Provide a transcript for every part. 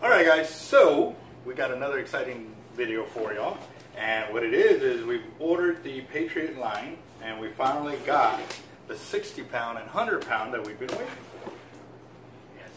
Alright guys, so we got another exciting video for y'all, and what it is we've ordered the Patriot line and we finally got the 60 pound and 100 pound that we've been waiting for. Yes.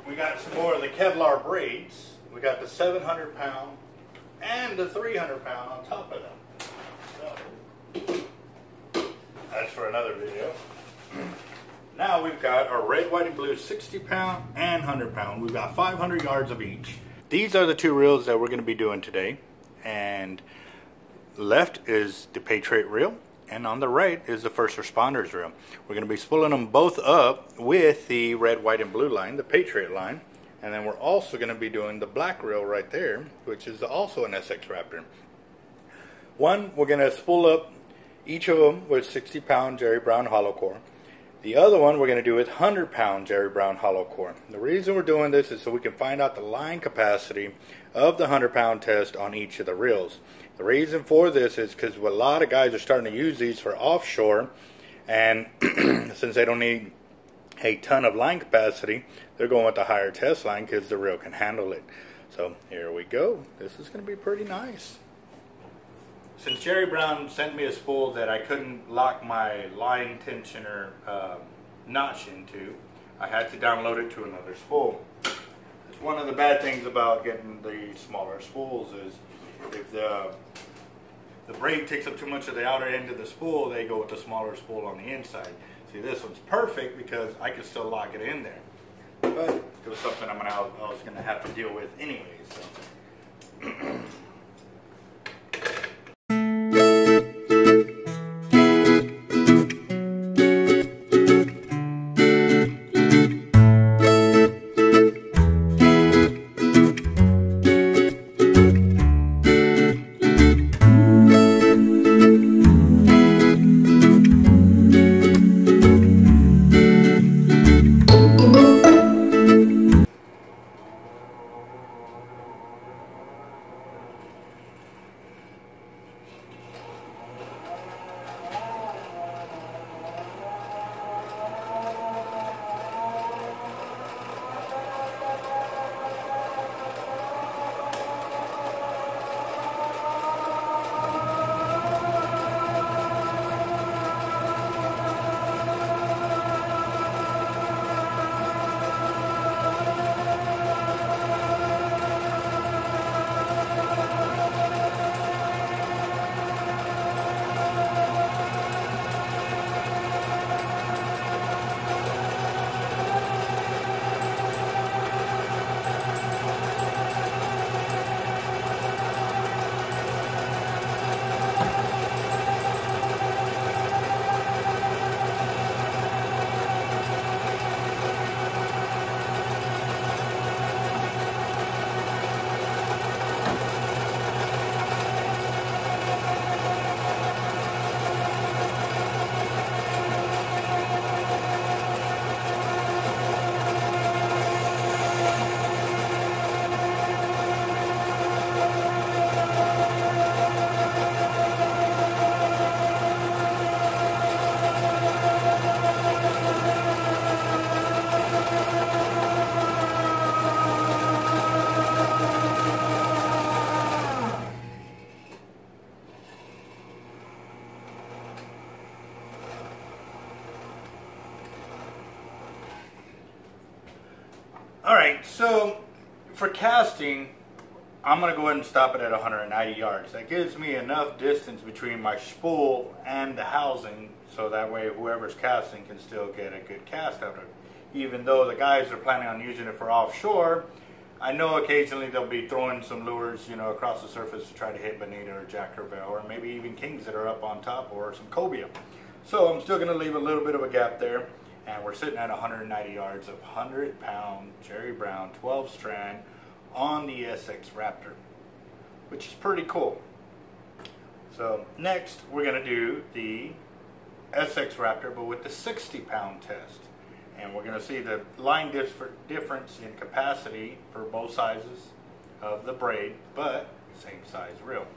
We got some more of the Kevlar braids. We got the 700 pound and the 300 pound on top of them. So, that's for another video. Now we've got our red, white, and blue 60 pound and 100 pound. We've got 500 yards of each. These are the two reels that we're going to be doing today. And left is the Patriot reel, and on the right is the first responders reel. We're going to be spooling them both up with the red, white, and blue line, the Patriot line. And then we're also going to be doing the black reel right there, which is also an Sx Raptor. One, we're going to spool up each of them with 60 pound Jerry Brown hollow core. The other one we're going to do with 100 pound Jerry Brown hollow core. The reason we're doing this is so we can find out the line capacity of the 100 pound test on each of the reels. The reason for this is because a lot of guys are starting to use these for offshore, and since they don't need a ton of line capacity, they're going with the higher test line because the reel can handle it. So here we go. This is going to be pretty nice. Since Jerry Brown sent me a spool that I couldn't lock my line tensioner notch into, I had to download it to another spool. It's one of the bad things about getting the smaller spools is if the braid takes up too much of the outer end of the spool, they go with the smaller spool on the inside. See, this one's perfect because I can still lock it in there. But it was something I was going to have to deal with anyway. So. Alright, so for casting, I'm going to go ahead and stop it at 190 yards. That gives me enough distance between my spool and the housing, so that way whoever's casting can still get a good cast out of it. Even though the guys are planning on using it for offshore, I know occasionally they'll be throwing some lures, across the surface to try to hit bonita or jack crevalle, or maybe even kings that are up on top, or some cobia. So I'm still going to leave a little bit of a gap there, and we're sitting at 190 yards of 100-pound Jerry Brown 12 strand on the Sx Raptor, which is pretty cool. So next we're going to do the Sx Raptor, but with the 60-pound test, and we're going to see the line difference in capacity for both sizes of the braid, but same size reel.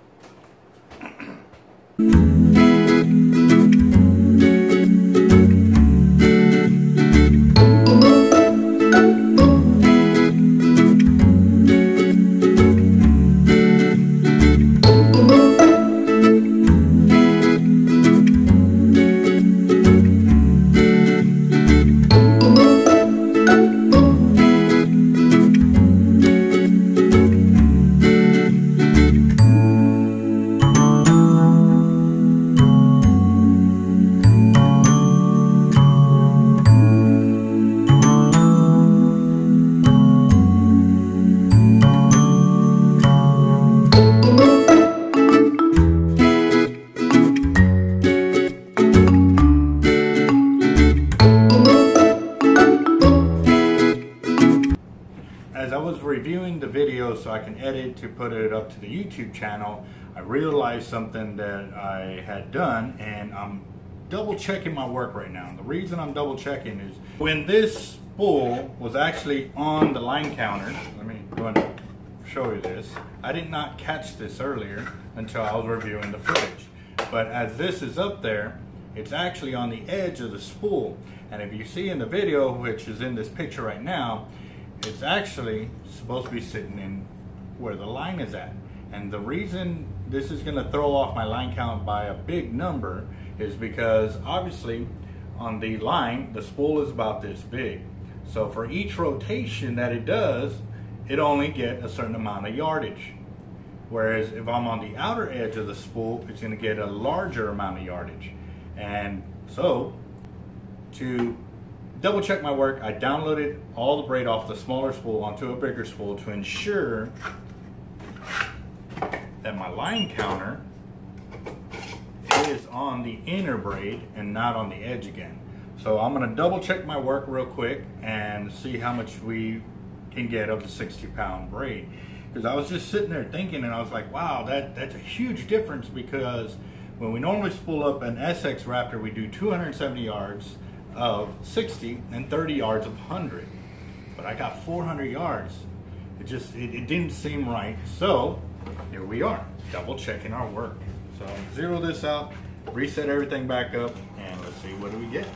Reviewing the video so I can edit to put it up to the YouTube channel, I realized something that I had done, and I'm double checking my work right now. And the reason I'm double checking is when this spool was actually on the line counter, let me go and show you this. I did not catch this earlier until I was reviewing the footage, but as this is up there, it's actually on the edge of the spool. And if you see in the video, which is in this picture right now, it's actually supposed to be sitting in where the line is at. And the reason this is going to throw off my line count by a big number is because obviously on the line, the spool is about this big. So for each rotation that it does, it only gets a certain amount of yardage. Whereas if I'm on the outer edge of the spool, it's going to get a larger amount of yardage. And so to double check my work, I downloaded all the braid off the smaller spool onto a bigger spool to ensure that my line counter is on the inner braid and not on the edge again. So I'm going to double check my work real quick and see how much we can get of the 60-pound braid. Because I was just sitting there thinking, and I was like, wow, that's a huge difference, because when we normally spool up an Sx Raptor, we do 270 yards of 60 and 30 yards of 100, but I got 400 yards. It didn't seem right. So here we are, double checking our work. So zero this out, reset everything back up, and let's see, what do we get?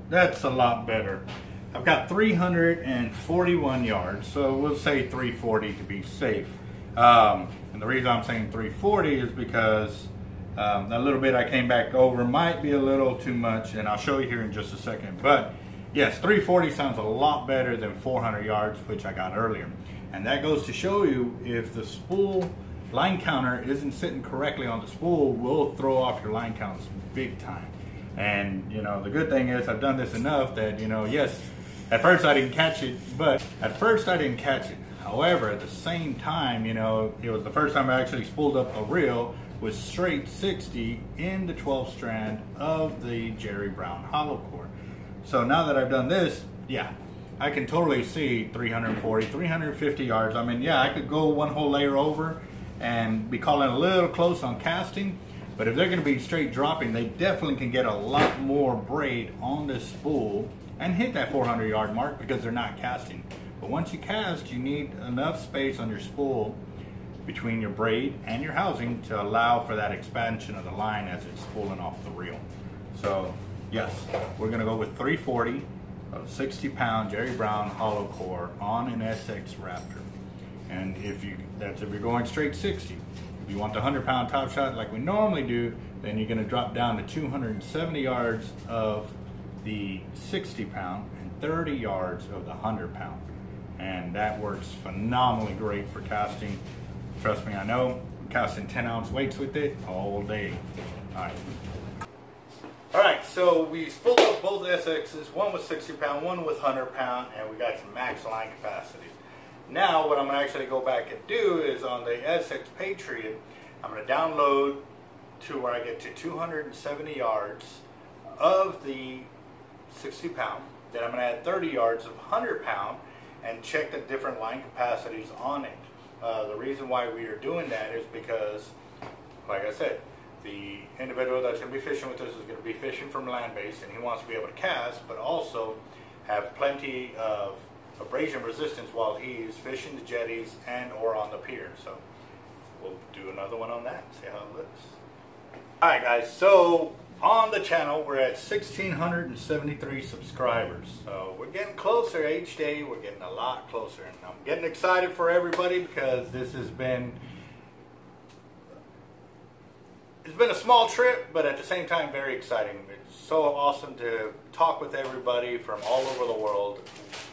That's a lot better. I've got 341 yards, so we'll say 340 to be safe. And the reason I'm saying 340 is because that little bit I came back over might be a little too much, and I'll show you here in just a second. But yes, 340 sounds a lot better than 400 yards, which I got earlier. And that goes to show you if the spool line counter isn't sitting correctly on the spool, will throw off your line counts big time. And you know, the good thing is I've done this enough that, you know, yes, at first I didn't catch it, However, at the same time, you know, it was the first time I actually spooled up a reel with straight 60 in the 12 strand of the Jerry Brown hollow core. So now that I've done this, yeah, I can totally see 340, 350 yards. I mean, yeah, I could go one whole layer over and be calling a little close on casting, but if they're going to be straight dropping, they definitely can get a lot more braid on this spool and hit that 400 yard mark because they're not casting. But once you cast, you need enough space on your spool between your braid and your housing to allow for that expansion of the line as it's spooling off the reel. So yes, we're going to go with 340 of 60-pound Jerry Brown hollow core on an Sx Raptor. And if you're going straight 60, if you want the 100-pound top shot like we normally do, then you're going to drop down to 270 yards of the 60-pound and 30 yards of the 100-pound. And that works phenomenally great for casting. Trust me, I know. I'm casting 10-ounce weights with it all day. All right, so we spooled up both SXs. One was 60-pound, one was 100-pound, and we got some max line capacity. Now, what I'm going to actually go back and do is on the Sx Patriot, I'm going to download to where I get to 270 yards of the 60-pound. Then I'm going to add 30 yards of 100-pound and check the different line capacities on it. The reason why we are doing that is because, like I said, the individual that's going to be fishing with us is going to be fishing from land-based, and he wants to be able to cast, but also have plenty of abrasion resistance while he's fishing the jetties and or on the pier. So we'll do another one on that, see how it looks. Alright guys, so on the channel we're at 1,673 subscribers. So we're getting closer each day, we're getting a lot closer. And I'm getting excited for everybody because this has been a small trip, but at the same time very exciting. It's so awesome to talk with everybody from all over the world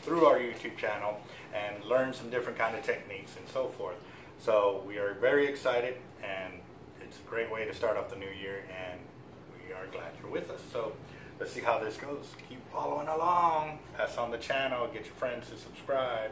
through our YouTube channel and learn some different kind of techniques and so forth. So we are very excited, and it's a great way to start off the new year, and we are glad you're with us. So let's see how this goes. Keep following along, pass on the channel, get your friends to subscribe.